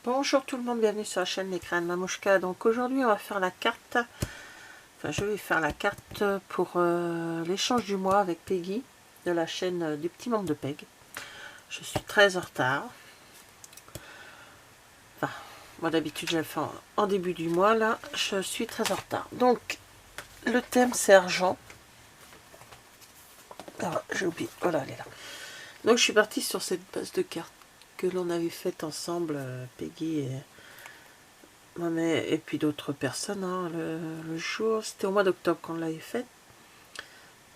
Bonjour tout le monde, bienvenue sur la chaîne Les Crayons de Mamouchka. Donc aujourd'hui on va faire la carte, je vais faire la carte pour l'échange du mois avec Peggy de la chaîne du petit monde de Peg. Je suis très en retard. Enfin, moi d'habitude je le fais en début du mois, là je suis très en retard. Donc le thème c'est argent. Ah, j'ai oublié, voilà elle est là. Donc je suis partie sur cette base de cartes que l'on avait faite ensemble, Peggy et puis d'autres personnes, hein, le jour, c'était au mois d'octobre qu'on l'avait fait.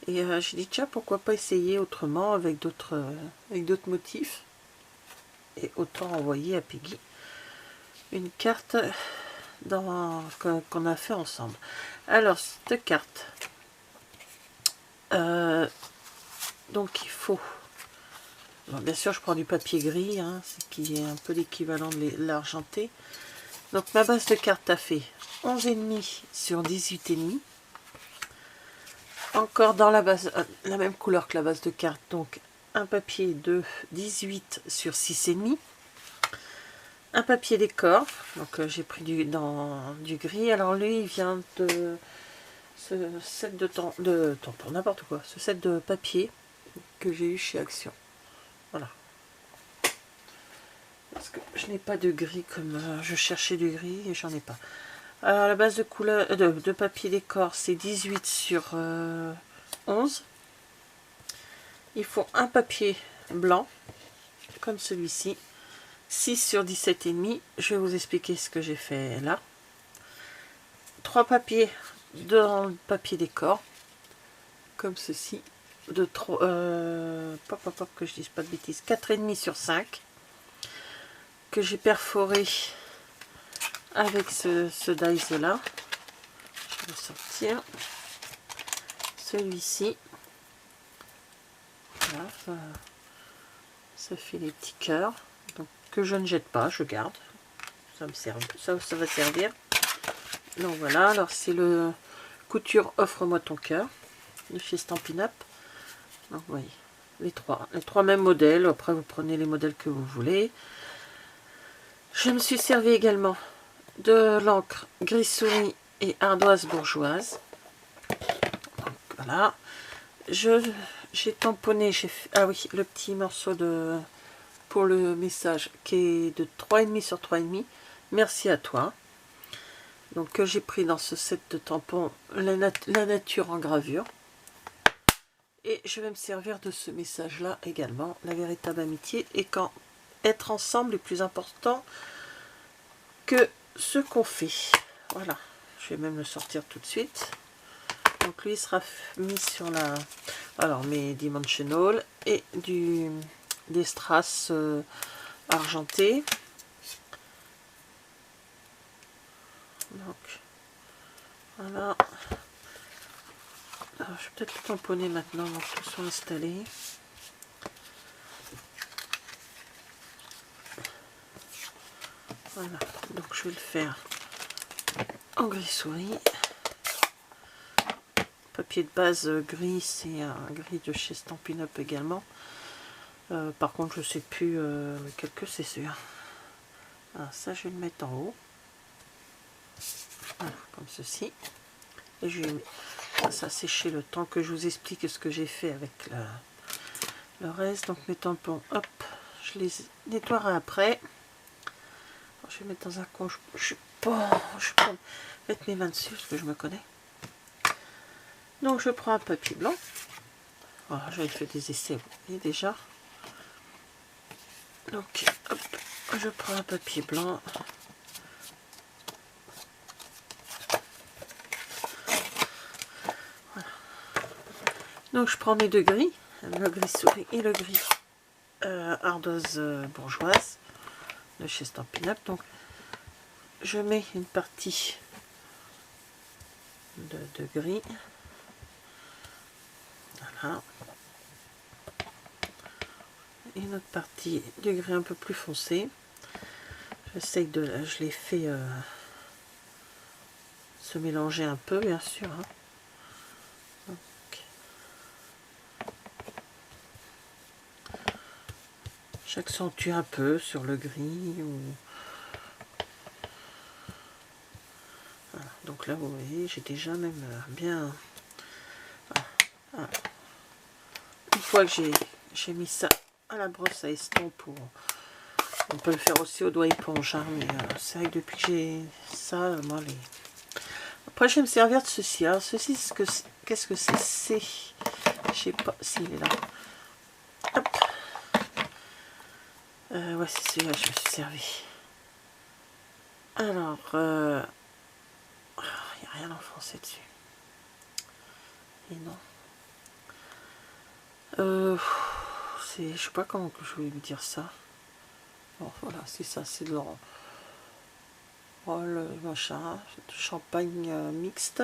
Et j'ai dit, tiens, pourquoi pas essayer autrement avec d'autres motifs. Et autant envoyer à Peggy une carte qu'on a fait ensemble. Alors, cette carte, donc il faut... Bon, bien sûr, je prends du papier gris, hein, ce qui est un peu l'équivalent de l'argenté. Donc, ma base de carte a fait 11,5 sur 18,5. Encore dans la base, la même couleur que la base de carte, donc un papier de 18 sur 6,5. Un papier décor, donc j'ai pris du gris. Alors lui, il vient de ce set de tampon, n'importe quoi, ce set de papier que j'ai eu chez Action. Voilà. Parce que je n'ai pas de gris comme je cherchais du gris et j'en ai pas. Alors la base de couleur de papier décor, c'est 18 sur 11. Il faut un papier blanc, comme celui-ci, 6 sur 17,5. Je vais vous expliquer ce que j'ai fait là. 3 papiers dans le papier décor, comme ceci. De que je dise pas de bêtises. 4,5 sur 5. Que j'ai perforé avec ce dice là. Je vais sortir. Celui-ci. Voilà, ça fait les petits cœurs. Donc, que je ne jette pas, je garde. Ça me sert, ça va servir. Donc voilà, alors c'est le Couture Offre-moi ton cœur de chez Stampin' Up. Donc vous voyez, les trois mêmes modèles. Après vous prenez les modèles que vous voulez. Je me suis servi également de l'encre gris souris et ardoise bourgeoise. Donc voilà, j'ai tamponné, ah oui, le petit morceau pour le message qui est de 3,5 sur 3,5. Merci à toi. Donc que j'ai pris dans ce set de tampons la nature en gravure. Et je vais me servir de ce message là également, la véritable amitié, et quand être ensemble est plus important que ce qu'on fait. Voilà, je vais même le sortir tout de suite. Donc lui sera mis sur mes dimensional et des strass argentés. Donc voilà. Alors, je vais peut-être le tamponner maintenant avant que tout soit installé. Voilà, donc je vais le faire en gris souris. Papier de base gris, c'est un gris de chez Stampin' Up également. Par contre, je sais plus lequel que c'est sûr. Alors, ça, je vais le mettre en haut. Voilà, comme ceci. Et je vais mettre ça sécher le temps que je vous explique ce que j'ai fait avec le reste. Donc mes tampons, hop, je les nettoierai après. Alors, je vais mettre dans un coin. Je peux pas mettre mes mains dessus parce que je me connais. Donc je prends un papier blanc. Voilà, j'avais fait des essais, vous voyez déjà. Donc hop, je prends un papier blanc. Voilà. Donc je prends mes deux gris, le gris souris et le gris ardoise bourgeoise de chez Stampin' Up. Donc je mets une partie de gris. Voilà. Et une autre partie du gris un peu plus foncé. Je les fais se mélanger un peu, bien sûr. Hein. Donc, j'accentue un peu sur le gris ou Donc là, vous voyez, j'ai déjà même bien... Une fois que j'ai mis ça à la brosse à estompe, on peut le faire aussi au doigt éponge, hein, mais c'est vrai que depuis que j'ai ça, moi, Après, je vais me servir de ceci. Alors, ceci, qu'est-ce que c'est? Je sais pas s'il est là. Hop. Ouais, c'est celui-là que je me suis servi. Alors, il n'y a rien en français dessus. Et non. Je sais pas comment que je voulais lui dire ça. Bon, voilà, c'est ça, c'est de l'or. Oh, le machin, champagne mixte.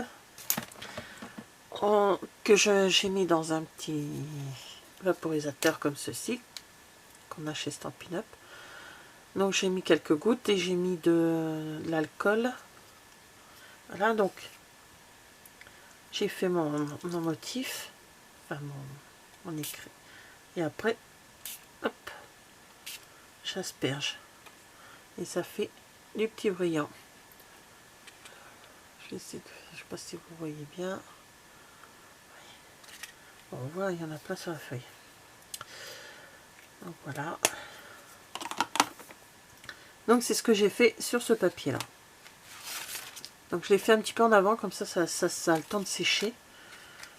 Que j'ai mis dans un petit vaporisateur comme ceci, qu'on a chez Stampin' Up. Donc j'ai mis quelques gouttes et j'ai mis de l'alcool. Voilà, donc j'ai fait mon motif, enfin mon écrit. Et après, hop, j'asperge. Et ça fait du petit brillant. Je sais pas si vous voyez bien. Bon, on voit, il y en a plein sur la feuille. Donc voilà. Donc c'est ce que j'ai fait sur ce papier là. Donc je l'ai fait un petit peu en avant, comme ça ça a le temps de sécher.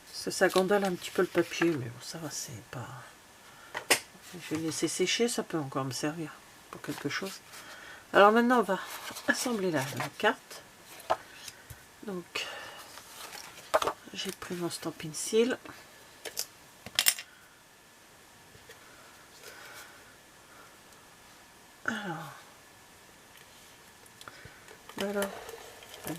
Parce que ça gondole un petit peu le papier, mais bon ça va, c'est pas... Je vais le laisser sécher, ça peut encore me servir pour quelque chose. Alors maintenant on va assembler la carte. Donc j'ai pris mon Stampin' Seal. Alors, voilà. Allez.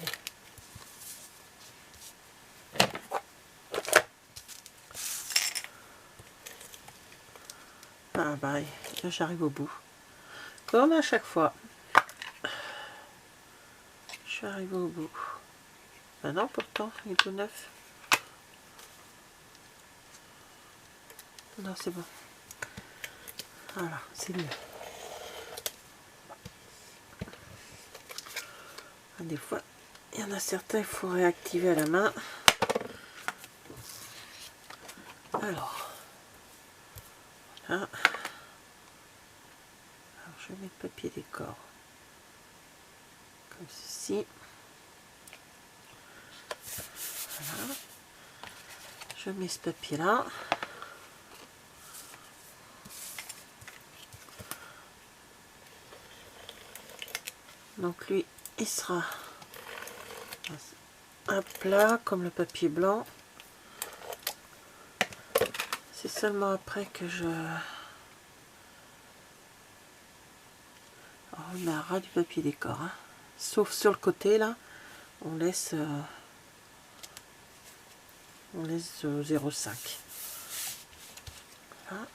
Ah bah, j'arrive au bout. Comme à chaque fois. Je suis arrivée au bout. Ben non, pourtant, il est tout neuf. Non, c'est bon. Voilà, c'est mieux. Des fois, il y en a certains, il faut réactiver à la main. Alors, voilà. Alors, je mets le papier décor comme ceci. Voilà. Je mets ce papier là. Donc lui, il sera à plat comme le papier blanc. C'est seulement après que je... Alors, on a ras du papier décor, hein. Sauf sur le côté là, on laisse 0,5. Voilà.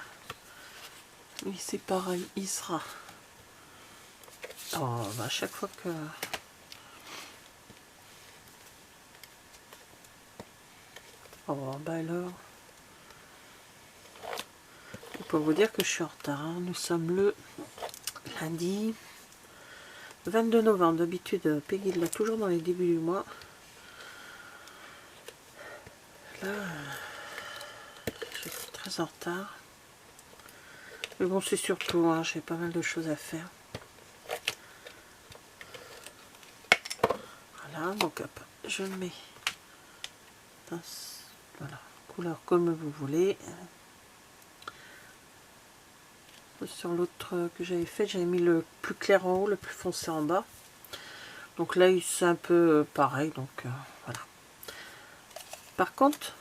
Lui c'est pareil, il sera... Oh, bah à chaque fois que... Oh, bah alors... Pour vous dire que je suis en retard, hein. Nous sommes le lundi 22 novembre. D'habitude, Peggy l'a toujours dans les débuts du mois. Là, je suis très en retard. Mais bon, c'est surtout, hein, j'ai pas mal de choses à faire. Voilà, donc hop, je mets dans, voilà, couleur comme vous voulez. Sur l'autre que j'avais fait, j'avais mis le plus clair en haut, le plus foncé en bas. Donc là, c'est un peu pareil, donc voilà. Par contre,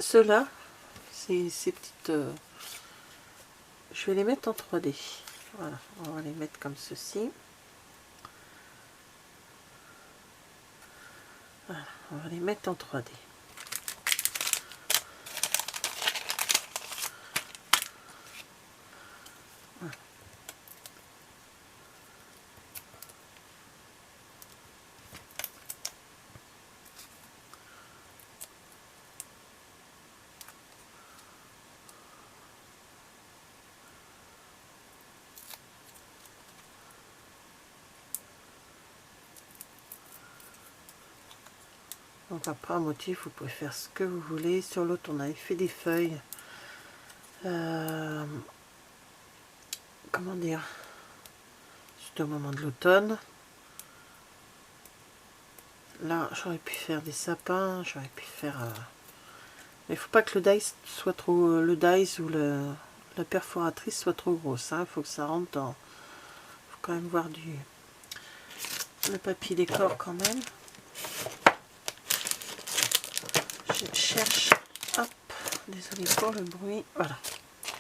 ceux-là, ces petites... je vais les mettre en 3D. Voilà, on va les mettre comme ceci. Voilà, on va les mettre en 3D. Voilà. Donc après un motif, vous pouvez faire ce que vous voulez. Sur l'autre, on avait fait des feuilles. Comment dire? Juste au moment de l'automne. Là, j'aurais pu faire des sapins. J'aurais pu faire... Mais il faut pas que le dies soit trop... Le dies ou la perforatrice soit trop grosse. Il faut que ça rentre dans... Il faut quand même voir le papier décor quand même. Je cherche, hop, désolé pour le bruit, voilà. Je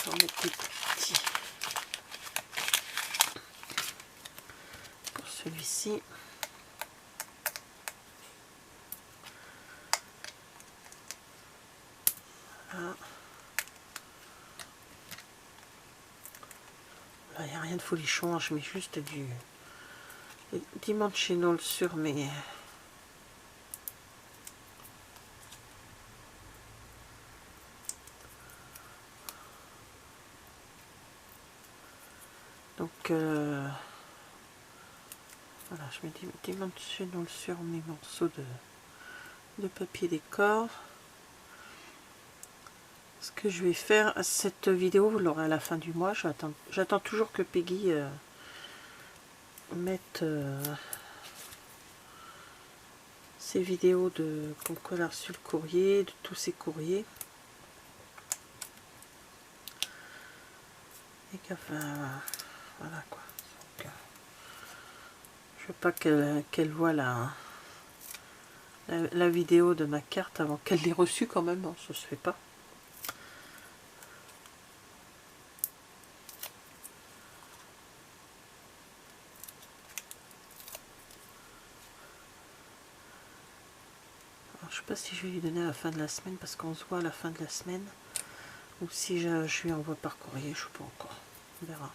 vais en mettre des petits pour celui-ci. Voilà. Là, il n'y a rien de folichon, je mets juste du dimensional sur mes... Donc, voilà, je mets dimensional sur mes morceaux de papier décor. Ce que je vais faire, cette vidéo, vous l'aurez à la fin du mois. J'attends toujours que Peggy mette ces vidéos qu'on a reçu le courrier, de tous ces courriers. Et voilà quoi. Donc, je veux pas qu'elle voit la vidéo de ma carte avant qu'elle l'ait reçue quand même, hein, ça se fait pas. Alors, je sais pas si je vais lui donner à la fin de la semaine parce qu'on se voit à la fin de la semaine, ou si je lui envoie par courrier, je sais pas encore, on verra.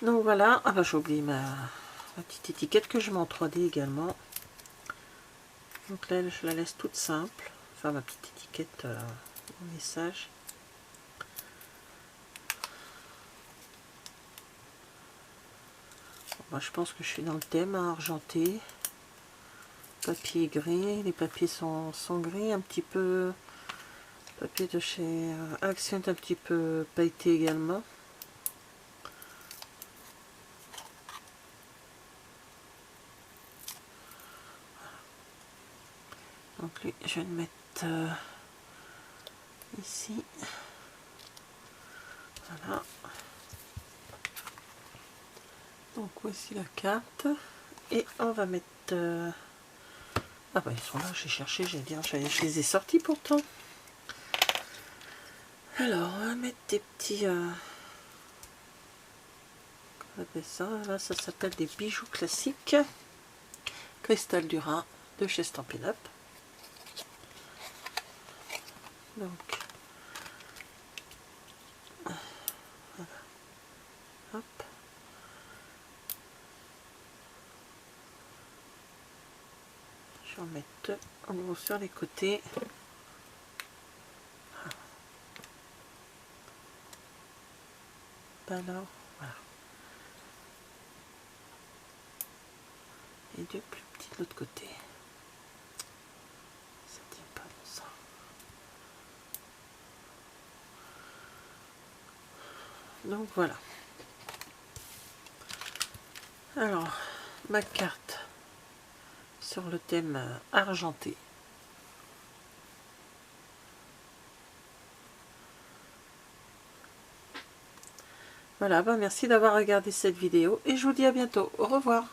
Donc voilà, ah bah j'ai oublié ma petite étiquette que je mets en 3D également. Donc là je la laisse toute simple, enfin ma petite étiquette en message. Bon, bah, je pense que je suis dans le thème hein, argenté. Papier gris, les papiers sont gris, un petit peu papier de chez Accent, un petit peu pailleté également. Donc lui, je vais le mettre ici. Voilà. Donc voici la carte. Et on va mettre... Ah bah ils sont là, j'ai cherché, j'ai dit, je les ai sortis pourtant. Alors, on va mettre des petits... Comment on appelle ça? Là, ça s'appelle des bijoux classiques. Cristal du Rhin de chez Stampin' Up. Donc, voilà. Hop. Je vais en mettre deux en gros sur les côtés. Alors, voilà. Et deux plus petits de l'autre côté. Ça tient pas dans ça. Donc voilà. Alors, ma carte sur le thème argenté. Voilà, bah merci d'avoir regardé cette vidéo et je vous dis à bientôt. Au revoir.